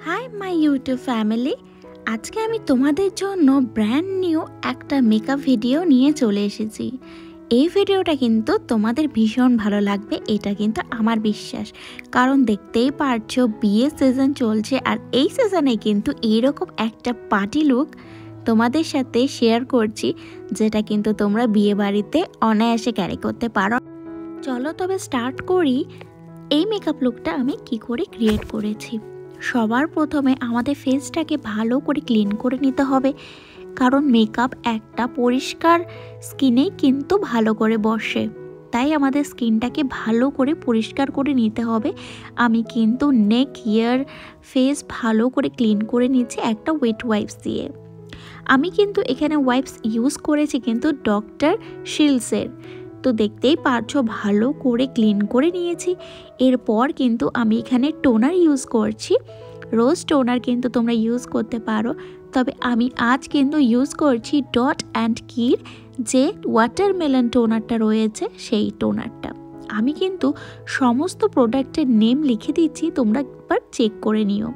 Hi my YouTube family, আজকে আমি তোমাদের জন্য ব্র্যান্ড নিউ একটা মেকআপ ভিডিও নিয়ে চলে এসেছি। এই ভিডিওটা কিন্তু তোমাদের ভীষণ ভালো লাগবে, এটা কিন্তু আমার বিশ্বাস। কারণ দেখতেই পারছো বিয়ের সিজন চলছে, আর এই সিজনে কিন্তু এইরকম একটা পার্টি লুক তোমাদের সাথে শেয়ার করছি, যেটা কিন্তু তোমরা বিয়ে বাড়িতে অনায়াসে ক্যারি করতে পারো। চলো তবে স্টার্ট করি। এই মেকআপ লুকটা আমি কি করে ক্রিয়েট করেছি। সবার প্রথমে আমাদের ফেসটাকে ভালো করে ক্লিন করে নিতে হবে, কারণ মেকআপ একটা পরিষ্কার স্কিনেই কিন্তু ভালো করে বসে। তাই আমাদের স্কিনটাকে ভালো করে পরিষ্কার করে নিতে হবে। আমি কিন্তু নেক, ইয়ার, ফেস ভালো করে ক্লিন করে নিচ্ছি একটা ওয়েট ওয়াইপস দিয়ে। আমি কিন্তু এখানে ওয়াইপস ইউজ করেছি কিন্তু ডক্টর শিলসের। তো দেখতেই পারছো ভালো করে ক্লিন করে নিয়েছি। এরপর কিন্তু আমি এখানে টোনার ইউজ করছি। রোজ টোনার কিন্তু তোমরা ইউজ করতে পারো, তবে আমি আজ কিন্তু ইউজ করছি ডট অ্যান্ড কির যে ওয়াটারমেলন টোনারটা রয়েছে সেই টোনারটা। আমি কিন্তু সমস্ত প্রোডাক্টের নেম লিখে দিচ্ছি, তোমরা একবার চেক করে নিও।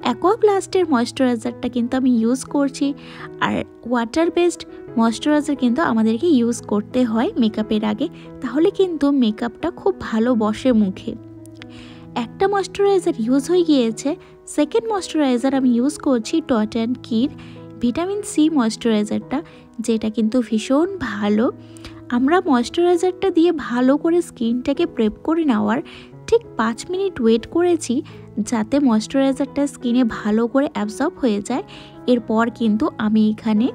অ্যাকোয়াপ্লাস্টের ময়শ্চারাইজারটা কিন্তু আমি ইউজ করছি, আর ওয়াটার বেসড ময়শ্চারাইজার কিন্তু আমাদেরকে ইউজ করতে হয় মেকআপের আগে, তাহলে কিন্তু মেকআপটা খুব ভালো বসে মুখে। একটা ময়শ্চারাইজার ইউজ হয়ে গিয়েছে, সেকেন্ড ময়শ্চারাইজার আমি ইউজ করছি ডট অ্যান্ড কির ভিটামিন সি ময়শ্চারাইজারটা, যেটা কিন্তু ভীষণ ভালো। আমরা ময়শ্চারাইজারটা দিয়ে ভালো করে স্কিনটাকে প্রেপ করে নেওয়ার ঠিক 5 মিনিট ওয়েট করেছি, যাতে ময়শ্চারাইজারটা স্কিনে ভালো করে অ্যাবজর্ব হয়ে যায়। এরপর কিন্তু আমি এখানে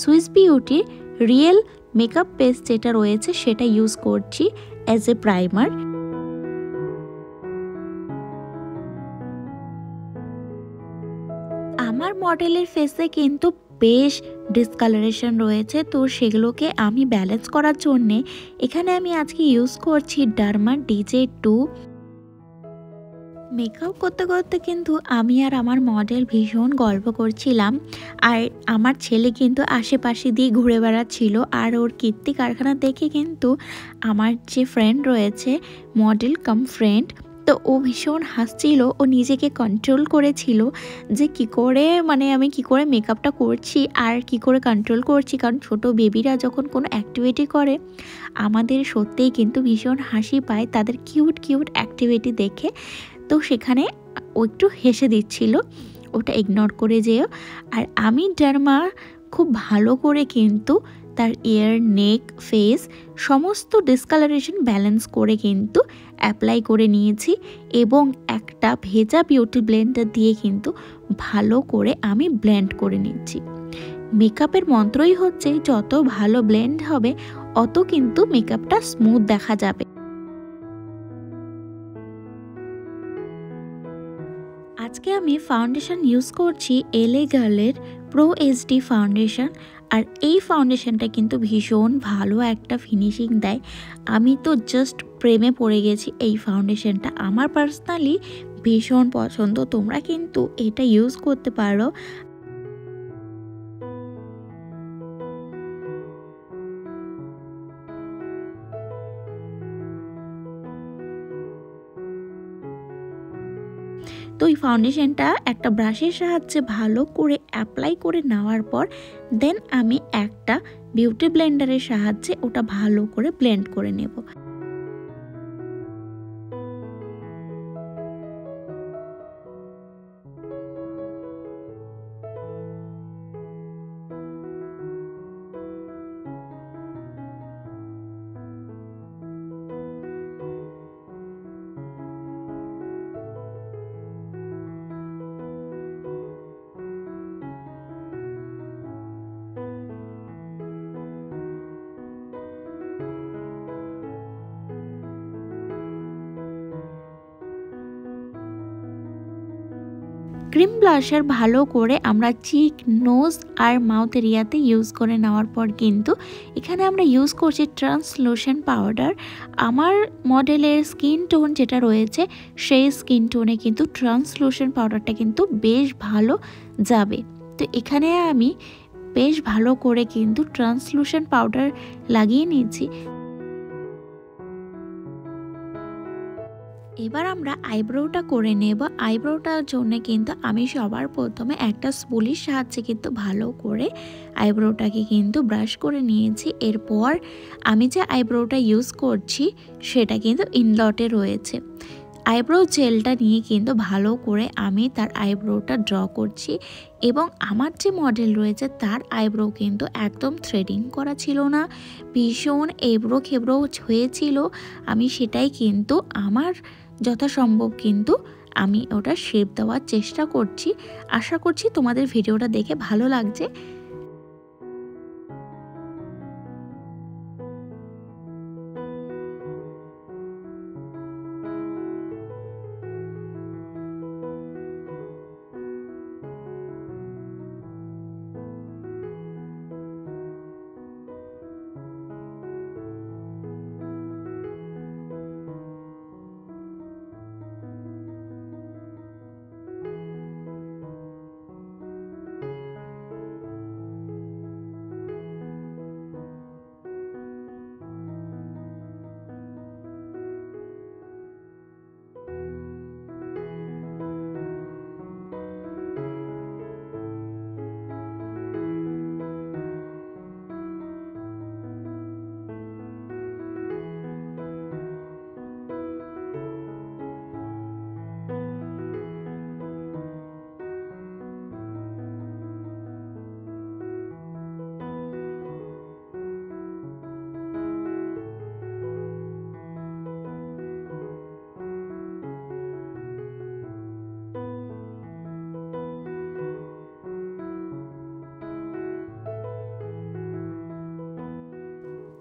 সুইস বিউটির রিয়েল মেকআপ পেস্ট যেটা রয়েছে সেটা ইউজ করছি অ্যাজ এ প্রাইমার। আমার মডেলের ফেসে কিন্তু বেশ ডিসকালারেশন রয়েছে, তো সেগুলোকে আমি ব্যালেন্স করার জন্যে এখানে আমি আজকে ইউজ করছি ডার্মা DJ2। মেকআপ করতে করতে কিন্তু আমি আর আমার মডেল ভীষণ গল্প করছিলাম, আর আমার ছেলে কিন্তু আশেপাশে দিয়ে ঘুরে বেড়াচ্ছিল। আর ওর কীর্তি কারখানা দেখে কিন্তু আমার যে ফ্রেন্ড রয়েছে, মডেল কাম ফ্রেন্ড, তো ও ভীষণ হাসছিল। ও নিজেকে কন্ট্রোল করেছিল যে কি করে আমি কি করে মেকআপটা করছি আর কি করে কন্ট্রোল করছি, কারণ ছোট বেবিরা যখন কোনো অ্যাক্টিভিটি করে আমাদের সত্যিই কিন্তু ভীষণ হাসি পায় তাদের কিউট কিউট অ্যাক্টিভিটি দেখে। তো সেখানে ও একটু হেসে দিচ্ছিল, ওটা ইগনোর করে যেও। আর আমি ডার্মা খুব ভালো করে কিন্তু তার ইয়ার, নেক, ফেস সমস্ত ডিসকালারেশন ব্যালেন্স করে কিন্তু অ্যাপ্লাই করে নিয়েছি, এবং একটা ভেজা বিউটি ব্লেন্ডার দিয়ে কিন্তু ভালো করে আমি ব্লেন্ড করে নিচ্ছি। মেকআপের মন্ত্রই হচ্ছে যত ভালো ব্লেন্ড হবে অত কিন্তু মেকআপটা স্মুথ দেখা যাবে। আজকে আমি ফাউন্ডেশন ইউজ করছি এলএ গার্লের প্রো এইচডি ফাউন্ডেশন, আর এই ফাউন্ডেশনটা কিন্তু ভীষণ ভালো একটা ফিনিশিং দেয়। আমি তো জাস্ট প্রেমে পড়ে গেছি এই ফাউন্ডেশনটা, আমার পার্সোনালি ভীষণ পছন্দ। তোমরা কিন্তু এটা ইউজ করতে পারো। তো এই ফাউন্ডেশনটা একটা ব্রাশের সাহায্যে ভালো করে অ্যাপ্লাই করে নেওয়ার পর দেন আমি একটা বিউটি ব্লেন্ডারের সাহায্যে ওটা ভালো করে ব্লেন্ড করে নেব। ক্রিম ব্লাশার ভালো করে আমরা চিক, নোজ আর মাউথ এরিয়াতে ইউজ করে নেওয়ার পর কিন্তু এখানে আমরা ইউজ করছি ট্রান্সলুসেন্ট পাউডার। আমার মডেলের স্কিন টোন যেটা রয়েছে সেই স্কিন টোনে কিন্তু ট্রান্সলুসেন্ট পাউডারটা কিন্তু বেশ ভালো যাবে। তো এখানে আমি বেশ ভালো করে কিন্তু ট্রান্সলুসেন্ট পাউডার লাগিয়ে নিয়েছি। এবার আমরা আইব্রোটা করে নেব। আইব্রোটার জন্য কিন্তু আমি সবার প্রথমে একটা স্পুলির সাহায্যে কিন্তু ভালো করে আইব্রোটাকে কিন্তু ব্রাশ করে নিয়েছি। এরপর আমি যে আইব্রোটা ইউজ করছি সেটা কিন্তু ইনলটে রয়েছে। আইব্রো জেলটা নিয়ে কিন্তু ভালো করে আমি তার আইব্রোটা ড্র করছি এবং আমার যে মডেল রয়েছে তার আইব্রো কিন্তু একদম থ্রেডিং করা ছিল না, ভীষণ এবড়ো খেবড়ো হয়েছিল। আমি সেটাই কিন্তু আমার যথাসম্ভব কিন্তু আমি ওটা শেপ দেওয়ার চেষ্টা করছি। আশা করছি তোমাদের ভিডিওটা দেখে ভালো লাগছে।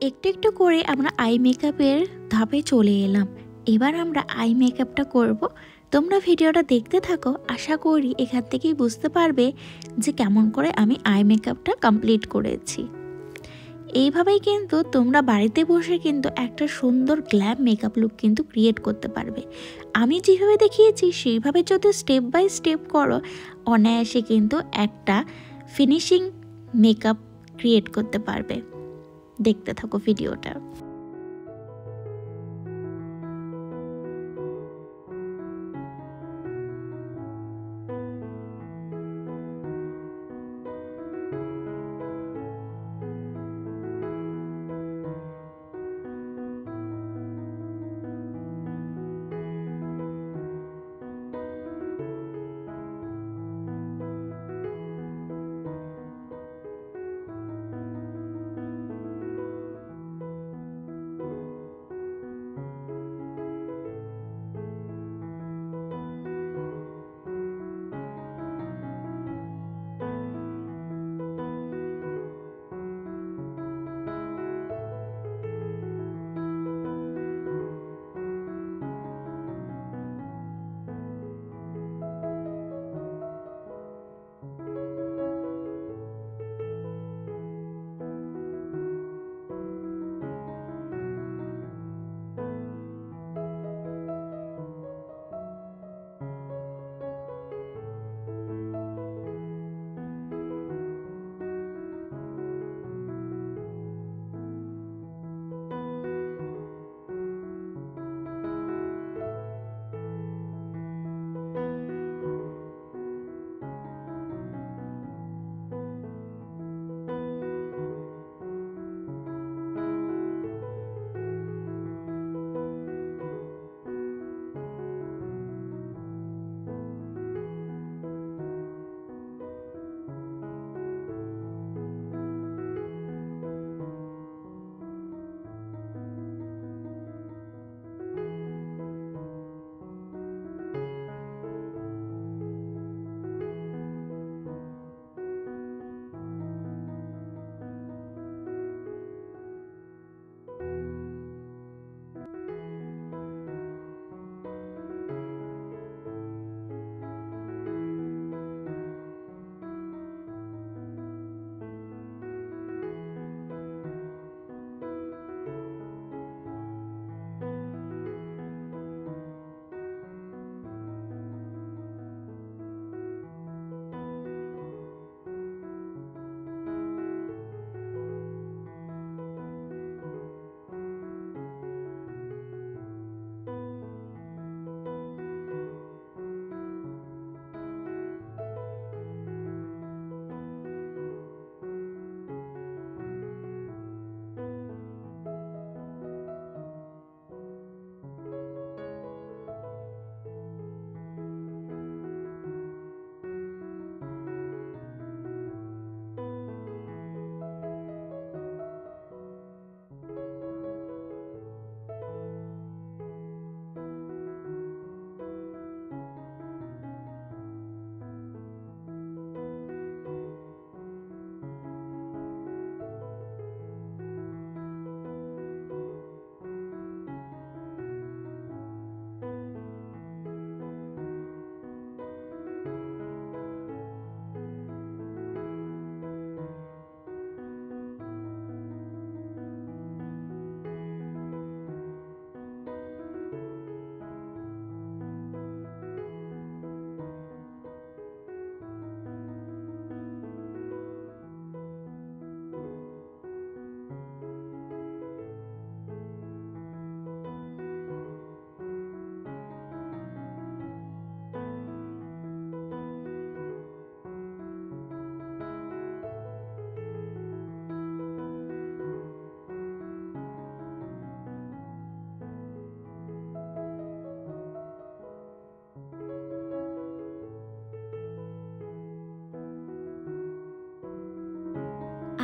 একটু একটু করে আমরা আই মেকআপের ধাপে চলে এলাম। এবার আমরা আই মেকআপটা করব। তোমরা ভিডিওটা দেখতে থাকো, আশা করি এখান থেকেই বুঝতে পারবে যে কেমন করে আমি আই মেকআপটা কমপ্লিট করেছি। এইভাবেই কিন্তু তোমরা বাড়িতে বসে কিন্তু একটা সুন্দর গ্ল্যাম মেকআপ লুক কিন্তু ক্রিয়েট করতে পারবে। আমি যেভাবে দেখিয়েছি সেইভাবে যদি স্টেপ বাই স্টেপ করো, অনায়াসে কিন্তু একটা ফিনিশিং মেকআপ ক্রিয়েট করতে পারবে। দেখতে থাকো ভিডিওটা।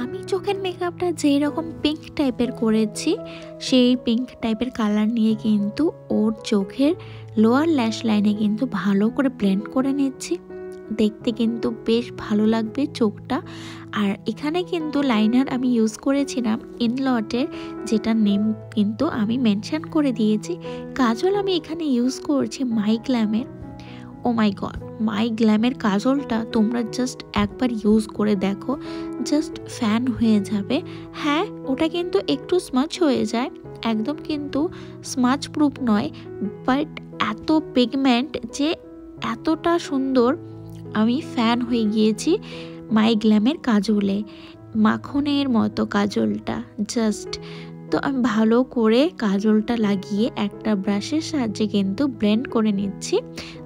আমি চোখের মেকআপটা যেই রকম পিঙ্ক টাইপের করেছি সেই পিঙ্ক টাইপের কালার নিয়ে কিন্তু ওর চোখের লোয়ার ল্যাশ লাইনে কিন্তু ভালো করে ব্লেন্ড করে নিচ্ছি। দেখতে কিন্তু বেশ ভালো লাগবে চোখটা। আর এখানে কিন্তু লাইনার আমি ইউজ করেছিলাম ইনলটের, যেটার নেম কিন্তু আমি মেনশন করে দিয়েছি। কাজল আমি এখানে ইউজ করছি মাই গ্ল্যামের। ও মাই গড, মাই গ্ল্যামের কাজলটা তোমরা জাস্ট একবার ইউজ করে দেখো, জাস্ট ফ্যান হয়ে যাবে। হ্যাঁ, ওটা কিন্তু একটু স্মাচ হয়ে যায়, একদম কিন্তু স্মাচ প্রুফ নয়, বাট এত পিগমেন্ট যে এতটা সুন্দর। আমি ফ্যান হয়ে গিয়েছি মাই গ্ল্যামের কাজলে, মাখনের মতো কাজলটা জাস্ট। তো আমি ভালো করে কাজলটা লাগিয়ে একটা ব্রাশের সাহায্যে কিন্তু ব্লেন্ড করে নিচ্ছি,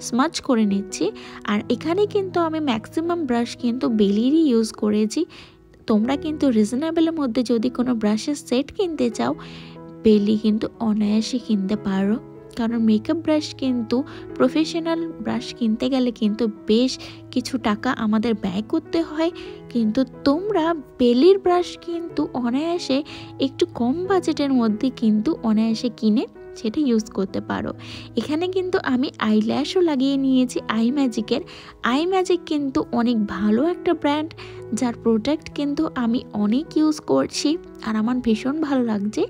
স্মাচ করে নিচ্ছি। আর এখানে কিন্তু আমি ম্যাক্সিমাম ব্রাশ কিন্তু বেলিরই ইউজ করেছি। তোমরা কিন্তু রিজনেবলের মধ্যে যদি কোনো ব্রাশের সেট কিনতে চাও, বেলি কিন্তু অনায়াসে কিনতে পারো। কারণ মেকআপ ব্রাশ কিন্তু প্রফেশনাল ব্রাশ কিনতে গেলে কিন্তু বেশ কিছু টাকা আমাদের ব্যয় করতে হয়, কিন্তু তোমরা বেলির ব্রাশ কিন্তু অনায়াসে একটু কম বাজেটের মধ্যে কিন্তু অনায়াসে কিনে সেটা ইউজ করতে পারো। এখানে কিন্তু আমি আইল্যাশও লাগিয়ে নিয়েছি আই ম্যাজিকের। আই ম্যাজিক কিন্তু অনেক ভালো একটা ব্র্যান্ড, যার প্রোডাক্ট কিন্তু আমি অনেক ইউজ করছি আর আমার ভীষণ ভালো লাগছে।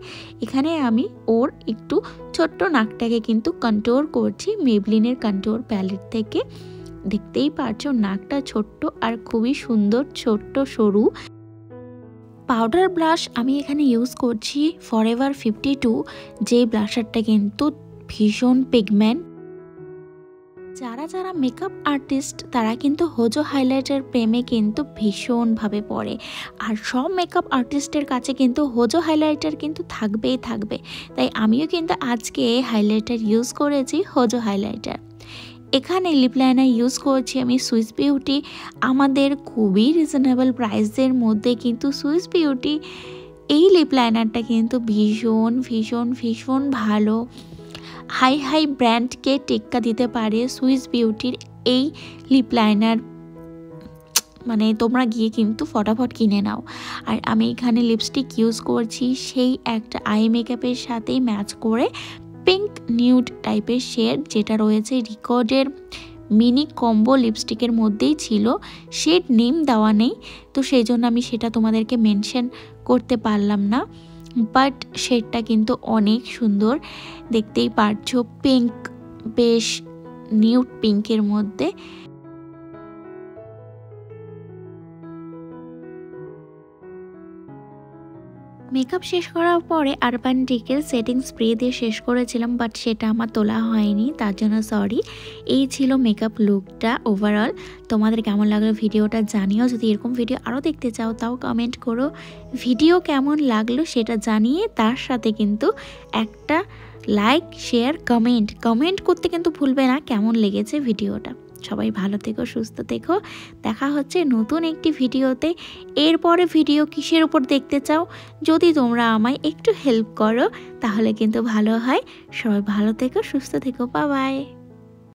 এখানে আমি ওর একটু ছোট্ট নাকটাকে কিন্তু কন্ট্রোল করছি মেবলিনের কন্ট্রোল প্যালেট থেকে। দেখতেই পারছো নাকটা ছোট্ট আর খুবই সুন্দর, ছোট্ট সরু। পাউডার ব্লাশ আমি এখানে ইউজ করছি ফরএভার 52, যে ব্লাশারটা কিন্তু ভীষণ পিগমেন্ট। যারা যারা মেকআপ আর্টিস্ট তারা কিন্তু হোজো হাইলাইটার প্রেমে কিন্তু ভীষণভাবে পড়ে, আর সব মেকআপ আর্টিস্টের কাছে কিন্তু হোজো হাইলাইটার কিন্তু থাকবেই থাকবে। তাই আমিও কিন্তু আজকে হাইলাইটার ইউজ করেছি, হোজো হাইলাইটার। এখানে লিপ লাইনার ইউজ করছি আমি সুইস বিউটি। আমাদের খুবই রিজনেবল প্রাইসের মধ্যে কিন্তু সুইস বিউটি এই লিপ লাইনারটা কিন্তু ভীষণ ভীষণ ভীষণ ভালো। হাই হাই ব্র্যান্ডকে টেক্কা দিতে পারে সুইস বিউটির এই লিপ লাইনার, মানে তোমরা গিয়ে কিন্তু ফটাফট কিনে নাও। আর আমি এখানে লিপস্টিক ইউজ করছি সেই একটা আই মেকআপের সাথেই ম্যাচ করে পিঙ্ক নিউড টাইপের শেড, যেটা রয়েছে রিকর্ডের মিনি কম্বো লিপস্টিকের মধ্যেই ছিল। শেড নেম দেওয়া নেই, তো সেই জন্য আমি সেটা তোমাদেরকে মেনশন করতে পারলাম না, বাট শেডটা কিন্তু অনেক সুন্দর। দেখতেই পারছো পিঙ্ক, বেশ নিউড পিঙ্কের মধ্যে। মেকআপ শেষ করার পরে আরবান ডিকের সেটিং স্প্রে দিয়ে শেষ করেছিলাম, বাট সেটা আমার তোলা হয়নি, তার জন্য সরি। এই ছিল মেকআপ লুকটা ওভারঅল। তোমাদের কেমন লাগলো ভিডিওটা জানিও। যদি এরকম ভিডিও আরও দেখতে চাও তাও কমেন্ট করো। ভিডিও কেমন লাগলো সেটা জানিয়ে তার সাথে কিন্তু একটা লাইক, শেয়ার, কমেন্ট করতে কিন্তু ভুলবে না কেমন লেগেছে ভিডিওটা। সবাই ভালো থেকো, সুস্থ থেকো। দেখা হচ্ছে নতুন একটি ভিডিওতে। এরপরে ভিডিও কিসের উপর দেখতে চাও যদি তোমরা আমায় একটু হেল্প করো তাহলে কিন্তু ভালো হয়। সবাই ভালো থেকো, সুস্থ থেকো, বাই বাই।